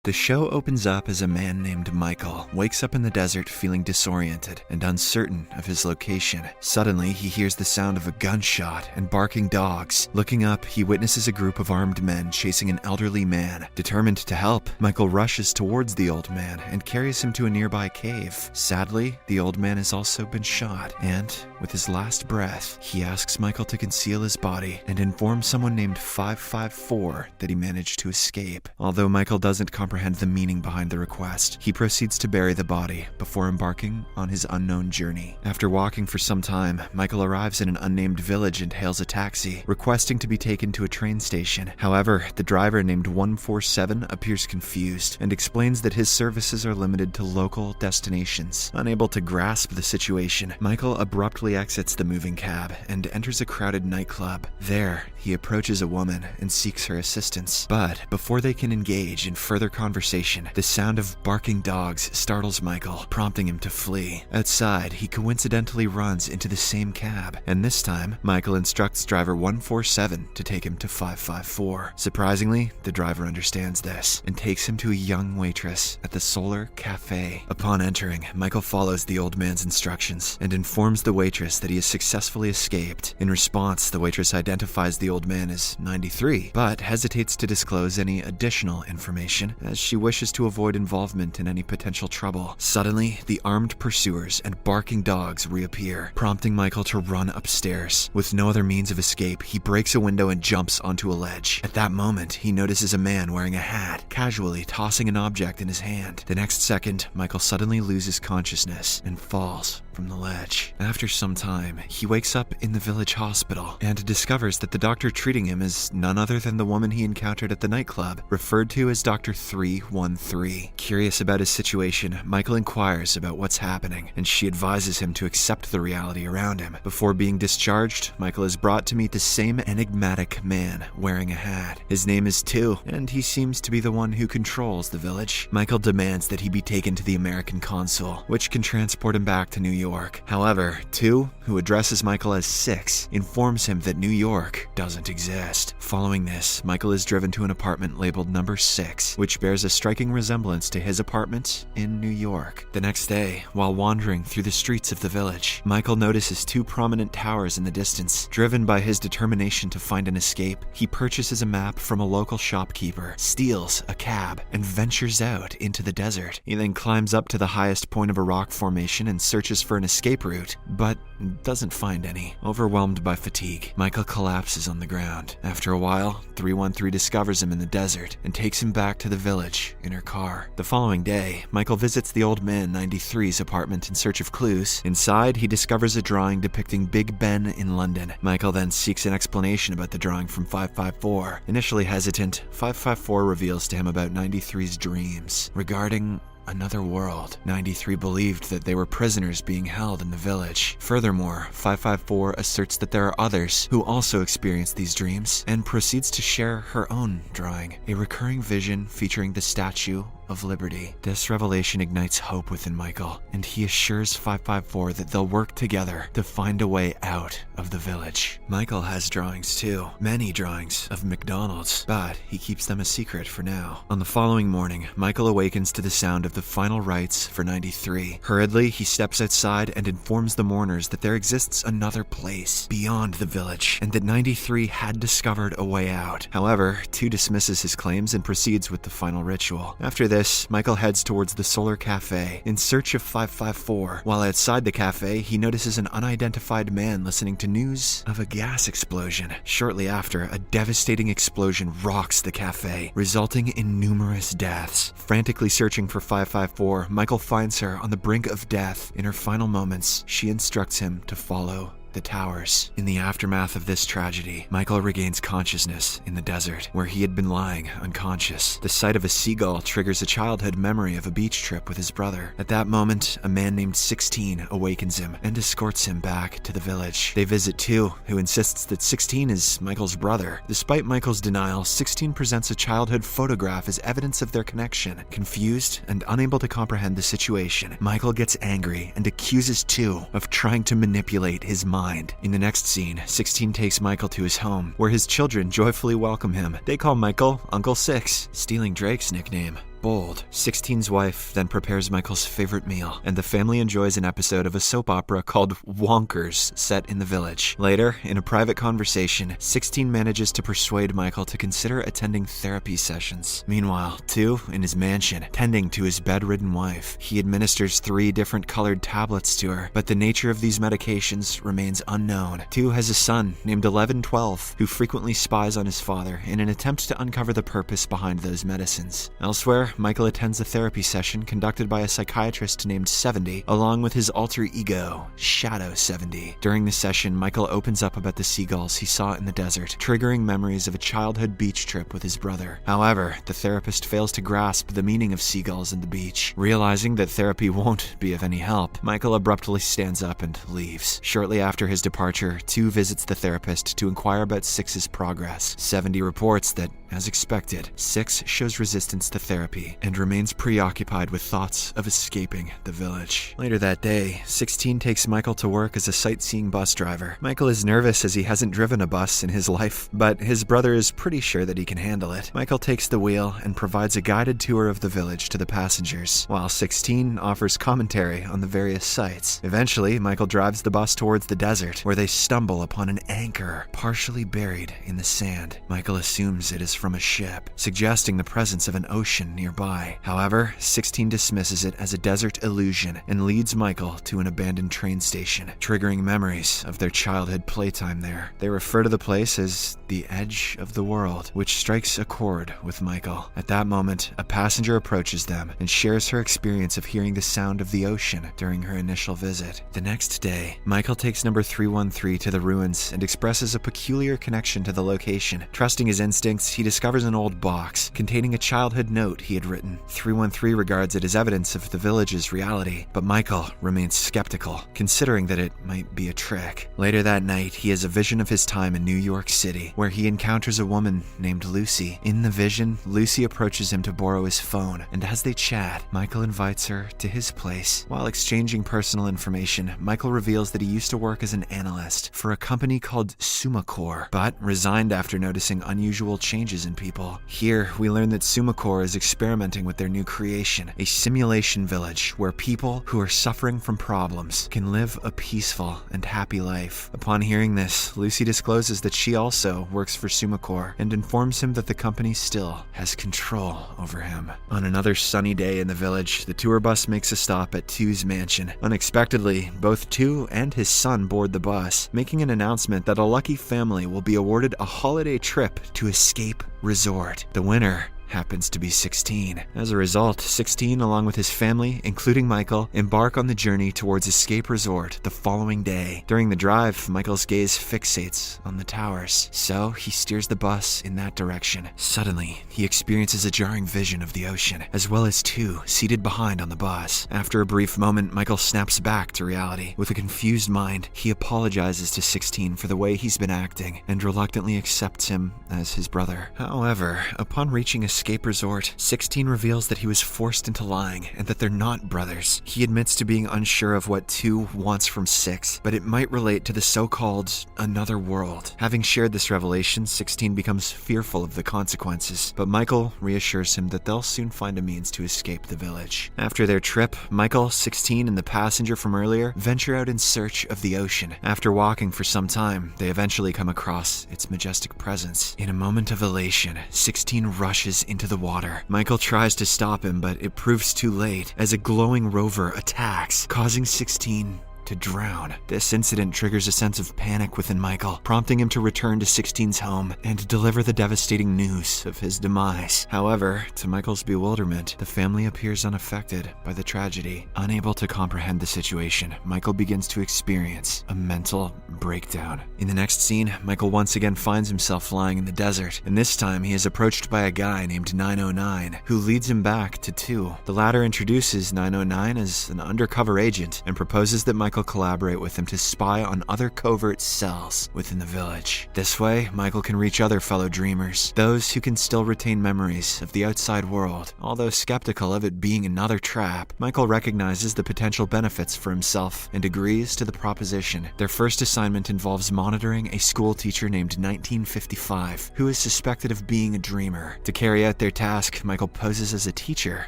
The show opens up as a man named Michael wakes up in the desert feeling disoriented and uncertain of his location. Suddenly, he hears the sound of a gunshot and barking dogs. Looking up, he witnesses a group of armed men chasing an elderly man. Determined to help, Michael rushes towards the old man and carries him to a nearby cave. Sadly, the old man has also been shot, and with his last breath, he asks Michael to conceal his body and inform someone named 554 that he managed to escape. Although Michael doesn't comprehend the meaning behind the request, he proceeds to bury the body before embarking on his unknown journey. After walking for some time, Michael arrives in an unnamed village and hails a taxi, requesting to be taken to a train station. However, the driver named 147 appears confused and explains that his services are limited to local destinations. Unable to grasp the situation, Michael abruptly exits the moving cab and enters a crowded nightclub. There, he approaches a woman and seeks her assistance. But before they can engage in further conversation, the sound of barking dogs startles Michael, prompting him to flee. Outside, he coincidentally runs into the same cab, and this time, Michael instructs driver 147 to take him to 554. Surprisingly, the driver understands this and takes him to a young waitress at the Solar Cafe. Upon entering, Michael follows the old man's instructions and informs the waitress that he has successfully escaped. In response, the waitress identifies the old man as 93, but hesitates to disclose any additional information as she wishes to avoid involvement in any potential trouble. Suddenly, the armed pursuers and barking dogs reappear, prompting Michael to run upstairs. With no other means of escape, he breaks a window and jumps onto a ledge. At that moment, he notices a man wearing a hat, casually tossing an object in his hand. The next second, Michael suddenly loses consciousness and falls from the ledge. After some time, he wakes up in the village hospital and discovers that the doctor treating him is none other than the woman he encountered at the nightclub, referred to as Dr. 313. Curious about his situation, Michael inquires about what's happening, and she advises him to accept the reality around him. Before being discharged, Michael is brought to meet the same enigmatic man wearing a hat. His name is Tu, and he seems to be the one who controls the village. Michael demands that he be taken to the American consul, which can transport him back to New York. However, Tu, who addresses Michael as Six, informs him that New York doesn't exist. Following this, Michael is driven to an apartment labeled number 6, which bears a striking resemblance to his apartment in New York. The next day, while wandering through the streets of the village, Michael notices 2 prominent towers in the distance. Driven by his determination to find an escape, he purchases a map from a local shopkeeper, steals a cab, and ventures out into the desert. He then climbs up to the highest point of a rock formation and searches for an escape route, but doesn't find any. Overwhelmed by fatigue, Michael collapses on the ground. After a while, 313 discovers him in the desert and takes him back to the village in her car. The following day, Michael visits the old man 93's apartment in search of clues. Inside, he discovers a drawing depicting Big Ben in London. Michael then seeks an explanation about the drawing from 554. Initially hesitant, 554 reveals to him about 93's dreams regarding another world. 93 believed that they were prisoners being held in the village. Furthermore, 554 asserts that there are others who also experience these dreams and proceeds to share her own drawing, a recurring vision featuring the Statue of Liberty. This revelation ignites hope within Michael, and he assures 554 that they'll work together to find a way out of the village. Michael has drawings too, many drawings of McDonald's, but he keeps them a secret for now. On the following morning, Michael awakens to the sound of the final rites for 93. Hurriedly, he steps outside and informs the mourners that there exists another place beyond the village, and that 93 had discovered a way out. However, Tu dismisses his claims and proceeds with the final ritual. After this, Michael heads towards the Solar Cafe in search of 554. While outside the cafe, he notices an unidentified man listening to news of a gas explosion. Shortly after, a devastating explosion rocks the cafe, resulting in numerous deaths. Frantically searching for 554, Michael finds her on the brink of death. In her final moments, she instructs him to follow the towers. In the aftermath of this tragedy, Michael regains consciousness in the desert, where he had been lying unconscious. The sight of a seagull triggers a childhood memory of a beach trip with his brother. At that moment, a man named 16 awakens him and escorts him back to the village. They visit Tu, who insists that 16 is Michael's brother. Despite Michael's denial, 16 presents a childhood photograph as evidence of their connection. Confused and unable to comprehend the situation, Michael gets angry and accuses Tu of trying to manipulate his mind. In the next scene, 16 takes Michael to his home, where his children joyfully welcome him. They call Michael Uncle Six, stealing Drake's nickname. bold. 16's wife then prepares Michael's favorite meal, and the family enjoys an episode of a soap opera called Wonkers set in the village. Later, in a private conversation, 16 manages to persuade Michael to consider attending therapy sessions. Meanwhile, 2, in his mansion, tending to his bedridden wife, he administers 3 different colored tablets to her, but the nature of these medications remains unknown. 2 has a son named 1112 who frequently spies on his father in an attempt to uncover the purpose behind those medicines. Elsewhere, Michael attends a therapy session conducted by a psychiatrist named 70, along with his alter ego, Shadow 70. During the session, Michael opens up about the seagulls he saw in the desert, triggering memories of a childhood beach trip with his brother. However, the therapist fails to grasp the meaning of seagulls and the beach. Realizing that therapy won't be of any help, Michael abruptly stands up and leaves. Shortly after his departure, 2 visits the therapist to inquire about 6's progress. 70 reports that, as expected, 6 shows resistance to therapy and remains preoccupied with thoughts of escaping the village. Later that day, 16 takes Michael to work as a sightseeing bus driver. Michael is nervous as he hasn't driven a bus in his life, but his brother is pretty sure that he can handle it. Michael takes the wheel and provides a guided tour of the village to the passengers, while 16 offers commentary on the various sites. Eventually, Michael drives the bus towards the desert, where they stumble upon an anchor partially buried in the sand. Michael assumes it is from a ship, suggesting the presence of an ocean nearby. However, 16 dismisses it as a desert illusion and leads Michael to an abandoned train station, triggering memories of their childhood playtime there. They refer to the place as the edge of the world, which strikes a chord with Michael. At that moment, a passenger approaches them and shares her experience of hearing the sound of the ocean during her initial visit. The next day, Michael takes number 313 to the ruins and expresses a peculiar connection to the location. Trusting his instincts, he discovers an old box containing a childhood note he had written. 313 regards it as evidence of the village's reality, but Michael remains skeptical, considering that it might be a trick. Later that night, he has a vision of his time in New York City, where he encounters a woman named Lucy. In the vision, Lucy approaches him to borrow his phone, and as they chat, Michael invites her to his place. While exchanging personal information, Michael reveals that he used to work as an analyst for a company called Sumacor, but resigned after noticing unusual changes in people. Here, we learn that Sumacor is experimenting with their new creation, a simulation village where people who are suffering from problems can live a peaceful and happy life. Upon hearing this, Lucy discloses that she also works for Sumacor and informs him that the company still has control over him. On another sunny day in the village, the tour bus makes a stop at 2's mansion. Unexpectedly, both 2 and his son board the bus, making an announcement that a lucky family will be awarded a holiday trip to Escape Resort. The winner happens to be 16. As a result, 16, along with his family, including Michael, embark on the journey towards Escape Resort the following day. During the drive, Michael's gaze fixates on the towers, so he steers the bus in that direction. Suddenly, he experiences a jarring vision of the ocean, as well as 2 seated behind on the bus. After a brief moment, Michael snaps back to reality. With a confused mind, he apologizes to 16 for the way he's been acting, and reluctantly accepts him as his brother. However, upon reaching Escape Resort, 16 reveals that he was forced into lying and that they're not brothers. He admits to being unsure of what 2 wants from 6, but it might relate to the so-called another world. Having shared this revelation, 16 becomes fearful of the consequences, but Michael reassures him that they'll soon find a means to escape the village. After their trip, Michael, 16, and the passenger from earlier venture out in search of the ocean. After walking for some time, they eventually come across its majestic presence. In a moment of elation, 16 rushes into the water. Michael tries to stop him, but it proves too late as a glowing rover attacks, causing 16 to drown. This incident triggers a sense of panic within Michael, prompting him to return to 16's home and deliver the devastating news of his demise. However, to Michael's bewilderment, the family appears unaffected by the tragedy. Unable to comprehend the situation, Michael begins to experience a mental breakdown. In the next scene, Michael once again finds himself lying in the desert, and this time he is approached by a guy named 909, who leads him back to 2. The latter introduces 909 as an undercover agent and proposes that Michael Michael collaborate with him to spy on other covert cells within the village. This way, Michael can reach other fellow dreamers, those who can still retain memories of the outside world. Although skeptical of it being another trap, Michael recognizes the potential benefits for himself and agrees to the proposition. Their first assignment involves monitoring a school teacher named 1955, who is suspected of being a dreamer. To carry out their task, Michael poses as a teacher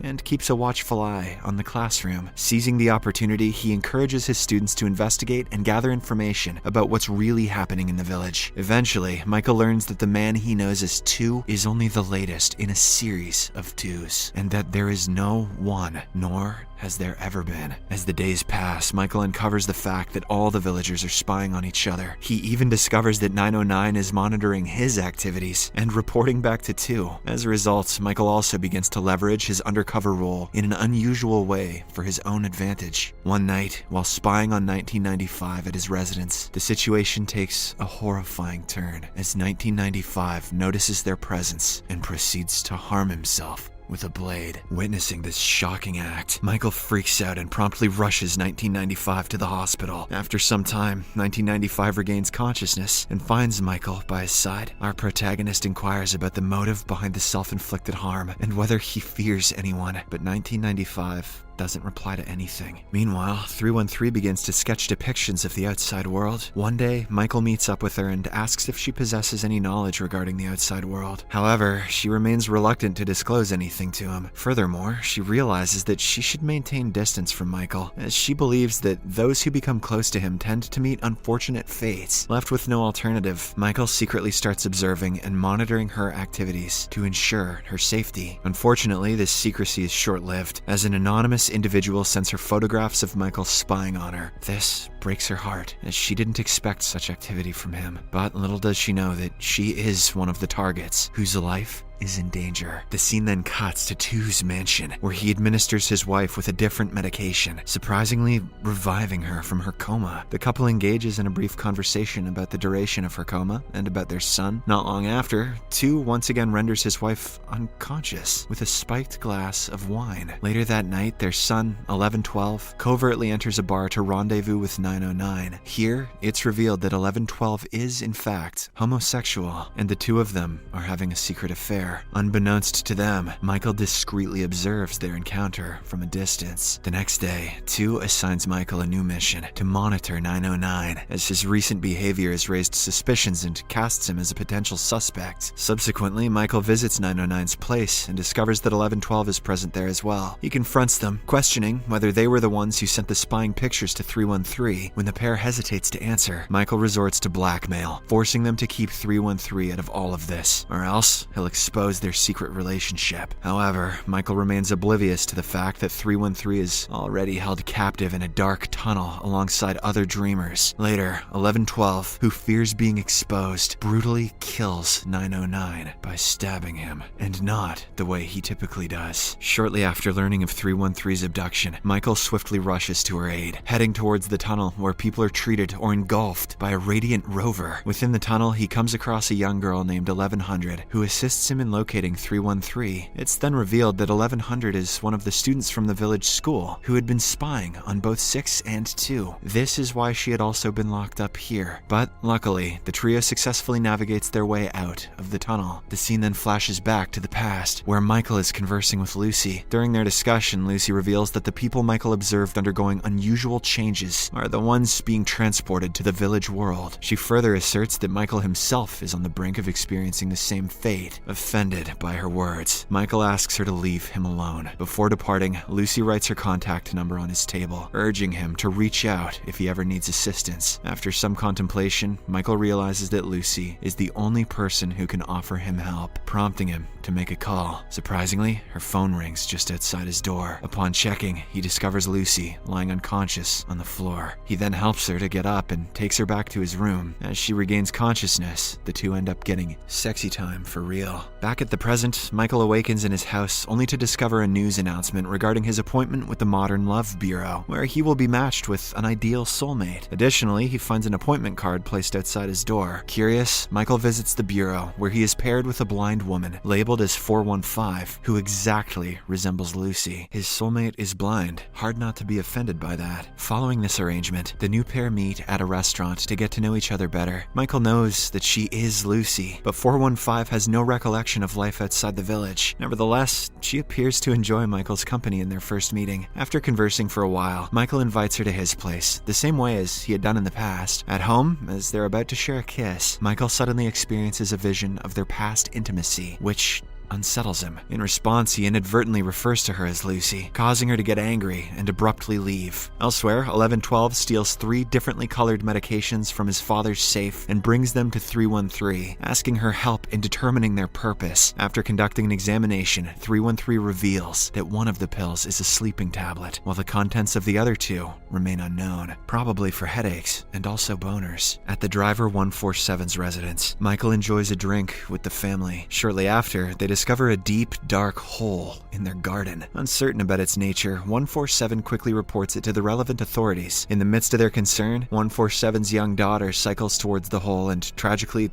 and keeps a watchful eye on the classroom. Seizing the opportunity, he encourages his students to investigate and gather information about what's really happening in the village. Eventually, Michael learns that the man he knows as 2 is only the latest in a series of 2s, and that there is no 1, nor has there ever been. As the days pass, Michael uncovers the fact that all the villagers are spying on each other. He even discovers that 909 is monitoring his activities and reporting back to 2. As a result, Michael also begins to leverage his undercover role in an unusual way for his own advantage. One night, while spying on 1995 at his residence, the situation takes a horrifying turn as 1995 notices their presence and proceeds to harm himself with a blade. Witnessing this shocking act, Michael freaks out and promptly rushes 1995 to the hospital. After some time, 1995 regains consciousness and finds Michael by his side. Our protagonist inquires about the motive behind the self-inflicted harm and whether he fears anyone, but 1995 doesn't reply to anything. Meanwhile, 313 begins to sketch depictions of the outside world. One day, Michael meets up with her and asks if she possesses any knowledge regarding the outside world. However, she remains reluctant to disclose anything to him. Furthermore, she realizes that she should maintain distance from Michael, as she believes that those who become close to him tend to meet unfortunate fates. Left with no alternative, Michael secretly starts observing and monitoring her activities to ensure her safety. Unfortunately, this secrecy is short-lived, as an anonymous individual sends her photographs of Michael spying on her. This breaks her heart, as she didn't expect such activity from him. But little does she know that she is one of the targets whose life is in danger. The scene then cuts to 2's mansion, where he administers his wife with a different medication, surprisingly reviving her from her coma. The couple engages in a brief conversation about the duration of her coma and about their son. Not long after, 2 once again renders his wife unconscious with a spiked glass of wine. Later that night, their son, 1112, covertly enters a bar to rendezvous with 909. Here, it's revealed that 1112 is, in fact, homosexual, and the 2 of them are having a secret affair. Unbeknownst to them, Michael discreetly observes their encounter from a distance. The next day, 2 assigns Michael a new mission to monitor 909, as his recent behavior has raised suspicions and casts him as a potential suspect. Subsequently, Michael visits 909's place and discovers that 1112 is present there as well. He confronts them, questioning whether they were the ones who sent the spying pictures to 313. When the pair hesitates to answer, Michael resorts to blackmail, forcing them to keep 313 out of all of this, or else he'll expose their secret relationship. However, Michael remains oblivious to the fact that 313 is already held captive in a dark tunnel alongside other dreamers. Later, 1112, who fears being exposed, brutally kills 909 by stabbing him, and not the way he typically does. Shortly after learning of 313's abduction, Michael swiftly rushes to her aid, heading towards the tunnel where people are treated or engulfed by a radiant rover. Within the tunnel, he comes across a young girl named 1100, who assists him in locating 313. It's then revealed that 1100 is one of the students from the village school who had been spying on both 6 and 2. This is why she had also been locked up here. But luckily, the trio successfully navigates their way out of the tunnel. The scene then flashes back to the past, where Michael is conversing with Lucy. During their discussion, Lucy reveals that the people Michael observed undergoing unusual changes are the ones being transported to the village world. She further asserts that Michael himself is on the brink of experiencing the same fate. Offended by her words, Michael asks her to leave him alone. Before departing, Lucy writes her contact number on his table, urging him to reach out if he ever needs assistance. After some contemplation, Michael realizes that Lucy is the only person who can offer him help, prompting him to make a call. Surprisingly, her phone rings just outside his door. Upon checking, he discovers Lucy lying unconscious on the floor. He then helps her to get up and takes her back to his room. As she regains consciousness, the 2 end up getting sexy time for real. Back at the present, Michael awakens in his house only to discover a news announcement regarding his appointment with the Modern Love Bureau, where he will be matched with an ideal soulmate. Additionally, he finds an appointment card placed outside his door. Curious, Michael visits the bureau, where he is paired with a blind woman, labeled as 415, who exactly resembles Lucy. His soulmate is blind, hard not to be offended by that. Following this arrangement, engagement. The new pair meet at a restaurant to get to know each other better. Michael knows that she is Lucy, but 415 has no recollection of life outside the village. Nevertheless, she appears to enjoy Michael's company in their first meeting. After conversing for a while, Michael invites her to his place, the same way as he had done in the past. At home, as they're about to share a kiss, Michael suddenly experiences a vision of their past intimacy, which unsettles him. In response, he inadvertently refers to her as Lucy, causing her to get angry and abruptly leave. Elsewhere, 1112 steals 3 differently colored medications from his father's safe and brings them to 313, asking her help in determining their purpose. After conducting an examination, 313 reveals that one of the pills is a sleeping tablet, while the contents of the other 2 remain unknown, probably for headaches and also boners. At the driver 147's residence, Michael enjoys a drink with the family. Shortly after, they discover a deep, dark hole in their garden. Uncertain about its nature, 147 quickly reports it to the relevant authorities. In the midst of their concern, 147's young daughter cycles towards the hole and tragically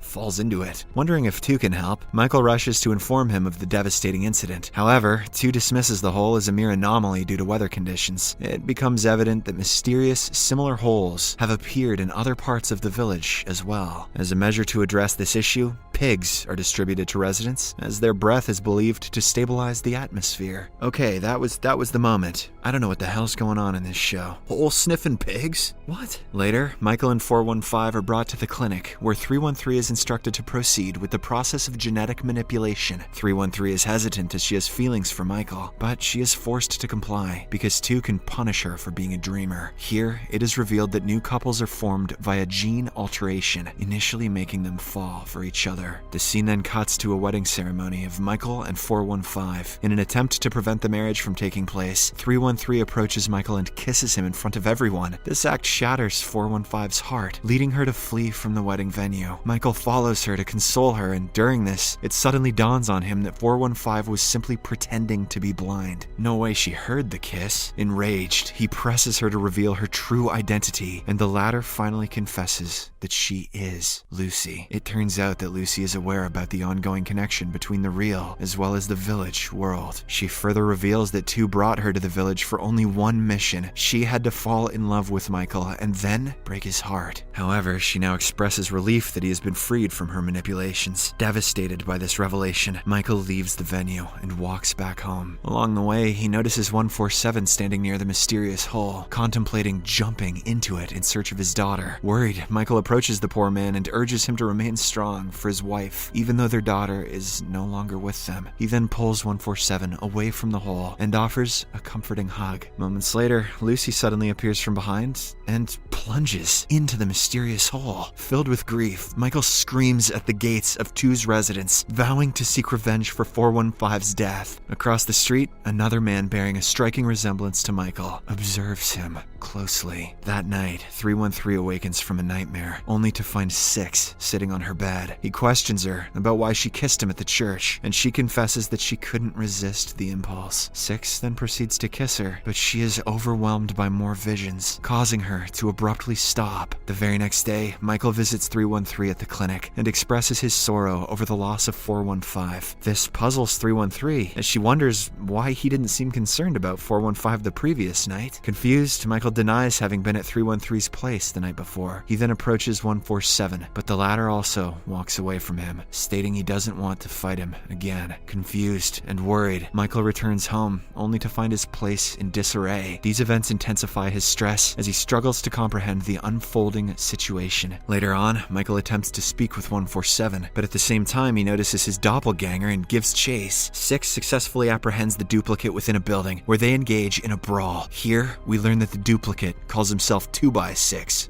falls into it. Wondering if 2 can help, Michael rushes to inform him of the devastating incident. However, 2 dismisses the hole as a mere anomaly due to weather conditions. It becomes evident that mysterious, similar holes have appeared in other parts of the village as well. As a measure to address this issue, pigs are distributed to residents, as their breath is believed to stabilize the atmosphere. Okay, that was the moment. I don't know what the hell's going on in this show. Hole-sniffing pigs? What? Later, Michael and 415 are brought to the clinic, where 313 is instructed to proceed with the process of genetic manipulation. 313 is hesitant as she has feelings for Michael, but she is forced to comply because 2 can punish her for being a dreamer. Here, it is revealed that new couples are formed via gene alteration, initially making them fall for each other. The scene then cuts to a wedding ceremony of Michael and 415. In an attempt to prevent the marriage from taking place, 313 approaches Michael and kisses him in front of everyone. This act shatters 415's heart, leading her to flee from the wedding venue. Michael follows her to console her, and during this, it suddenly dawns on him that 415 was simply pretending to be blind. No way she heard the kiss. Enraged, he presses her to reveal her true identity, and the latter finally confesses that she is Lucy. It turns out that Lucy is aware about the ongoing connection between the real as well as the village world. She further reveals that 2 brought her to the village for only one mission. She had to fall in love with Michael and then break his heart. However, she now expresses relief that he has been freed from her manipulations. Devastated by this revelation, Michael leaves the venue and walks back home. Along the way, he notices 147 standing near the mysterious hole, contemplating jumping into it in search of his daughter. Worried, Michael approaches the poor man and urges him to remain strong for his wife, even though their daughter is no longer with them. He then pulls 147 away from the hole and offers a comforting hug. Moments later, Lucy suddenly appears from behind and plunges into the mysterious hole. Filled with grief, Michael screams at the gates of 2's residence, vowing to seek revenge for 415's death. Across the street, another man bearing a striking resemblance to Michael observes him closely. That night, 313 awakens from a nightmare, only to find 6 sitting on her bed. He questions her about why she kissed him at the church, and she confesses that she couldn't resist the impulse. 6 then proceeds to kiss her, but she is overwhelmed by more visions, causing her to abruptly stop. The very next day, Michael visits 313 at the clinic and expresses his sorrow over the loss of 415. This puzzles 313, as she wonders why he didn't seem concerned about 415 the previous night. Confused, Michael denies having been at 313's place the night before. He then approaches 147, but the latter also walks away from him, stating he doesn't want to fight him again. Confused and worried, Michael returns home, only to find his place in disarray. These events intensify his stress as he struggles to comprehend the unfolding situation. Later on, Michael attempts to speak with 147, but at the same time he notices his doppelganger and gives chase. 6 successfully apprehends the duplicate within a building, where they engage in a brawl. Here, we learn that the duplicate calls himself 2x6.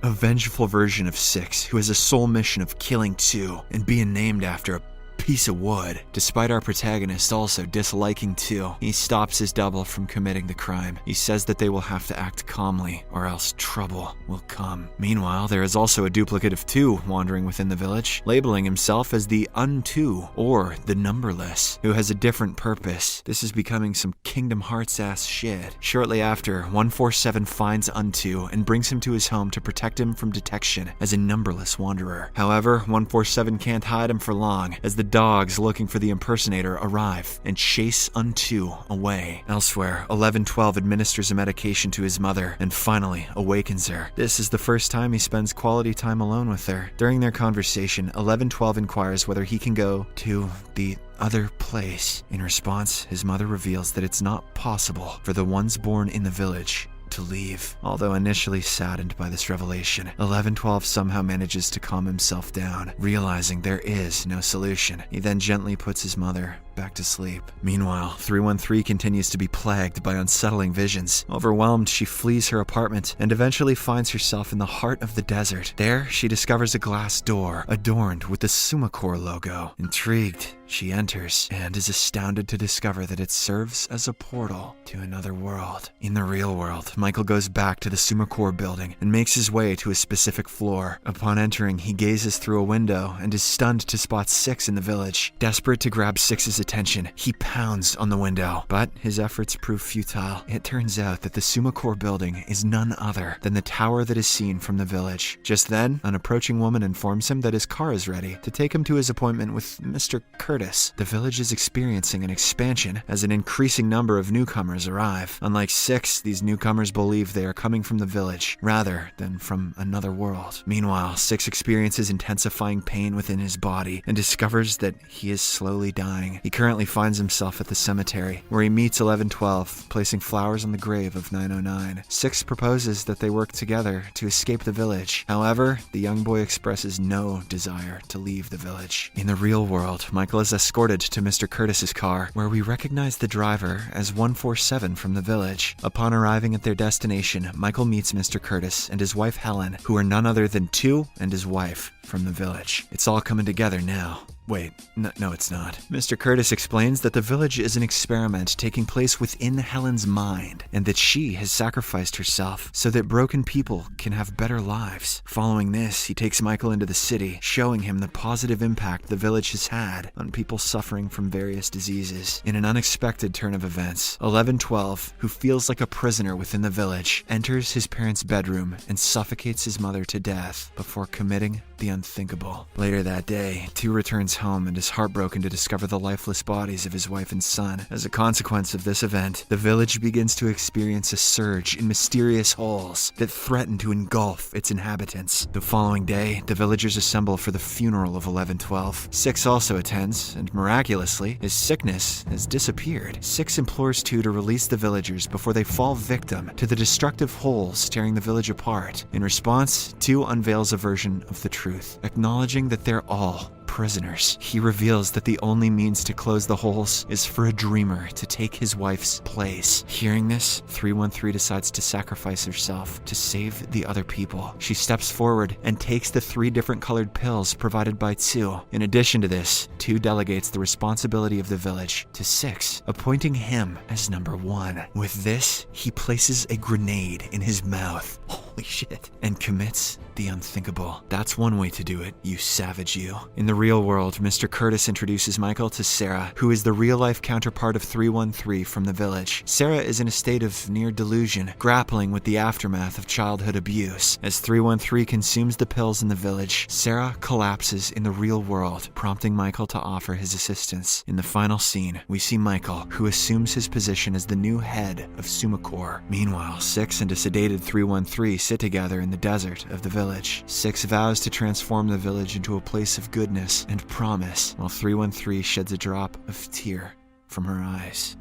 A vengeful version of 6 who has a sole mission of killing 2 and being named after a piece of wood. Despite our protagonist also disliking 2, he stops his double from committing the crime. He says that they will have to act calmly or else trouble will come. Meanwhile, there is also a duplicate of 2 wandering within the village, labeling himself as the Un2 or the Numberless, who has a different purpose. This is becoming some Kingdom Hearts ass shit. Shortly after, 147 finds Un2 and brings him to his home to protect him from detection as a numberless wanderer. However, 147 can't hide him for long, as the rabid dogs looking for the impersonator arrive and chase Unto away. Elsewhere, 1112 administers a medication to his mother and finally awakens her. This is the first time he spends quality time alone with her. During their conversation, 1112 inquires whether he can go to the other place. In response, his mother reveals that it's not possible for the ones born in the village to leave. Although initially saddened by this revelation, 1112 somehow manages to calm himself down, realizing there is no solution. He then gently puts his mother back to sleep. Meanwhile, 313 continues to be plagued by unsettling visions. Overwhelmed, she flees her apartment and eventually finds herself in the heart of the desert. There, she discovers a glass door adorned with the Sumacore logo. Intrigued, she enters and is astounded to discover that it serves as a portal to another world. In the real world, Michael goes back to the Sumacore building and makes his way to a specific floor. Upon entering, he gazes through a window and is stunned to spot Six in the village. Desperate to grab Six's attention, he pounds on the window, but his efforts prove futile. It turns out that the Sumacore building is none other than the tower that is seen from the village. Just then, an approaching woman informs him that his car is ready to take him to his appointment with Mr. Curtis. The village is experiencing an expansion as an increasing number of newcomers arrive. Unlike Six, these newcomers believe they are coming from the village rather than from another world. Meanwhile, Six experiences intensifying pain within his body and discovers that he is slowly dying. He currently finds himself at the cemetery, where he meets 1112, placing flowers on the grave of 909. Six proposes that they work together to escape the village. However, the young boy expresses no desire to leave the village. In the real world, Michael is escorted to Mr. Curtis's car, where we recognize the driver as 147 from the village. Upon arriving at their destination, Michael meets Mr. Curtis and his wife Helen, who are none other than Two and his wife from the village. It's all coming together now. Wait, no, it's not. Mr. Curtis explains that the village is an experiment taking place within Helen's mind, and that she has sacrificed herself so that broken people can have better lives. Following this, he takes Michael into the city, showing him the positive impact the village has had on people suffering from various diseases. In an unexpected turn of events, 1112, who feels like a prisoner within the village, enters his parents' bedroom and suffocates his mother to death before committing the unthinkable. Later that day, Two returns home and is heartbroken to discover the lifeless bodies of his wife and son. As a consequence of this event, the village begins to experience a surge in mysterious holes that threaten to engulf its inhabitants. The following day, the villagers assemble for the funeral of 1112. Six also attends, and miraculously, his sickness has disappeared. Six implores Two to release the villagers before they fall victim to the destructive holes tearing the village apart. In response, Two unveils a version of the truth, acknowledging that they're all prisoners. He reveals that the only means to close the holes is for a dreamer to take his wife's place. Hearing this, 313 decides to sacrifice herself to save the other people. She steps forward and takes the 3 different colored pills provided by Two. In addition to this, Two delegates the responsibility of the village to Six, appointing him as number 1. With this, he places a grenade in his mouth. Holy shit. And commits the unthinkable. That's one way to do it, you savage you. In the real world, Mr. Curtis introduces Michael to Sarah, who is the real-life counterpart of 313 from the village. Sarah is in a state of near delusion, grappling with the aftermath of childhood abuse. As 313 consumes the pills in the village, Sarah collapses in the real world, prompting Michael to offer his assistance. In the final scene, we see Michael, who assumes his position as the new head of Sumacore. Meanwhile, Six and a sedated 313 sit together in the desert of the village. Six vows to transform the village into a place of goodness and promise, while 313 sheds a drop of tear from her eyes.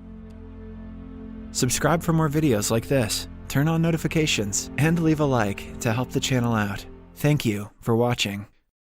Subscribe for more videos like this, turn on notifications, and leave a like to help the channel out. Thank you for watching.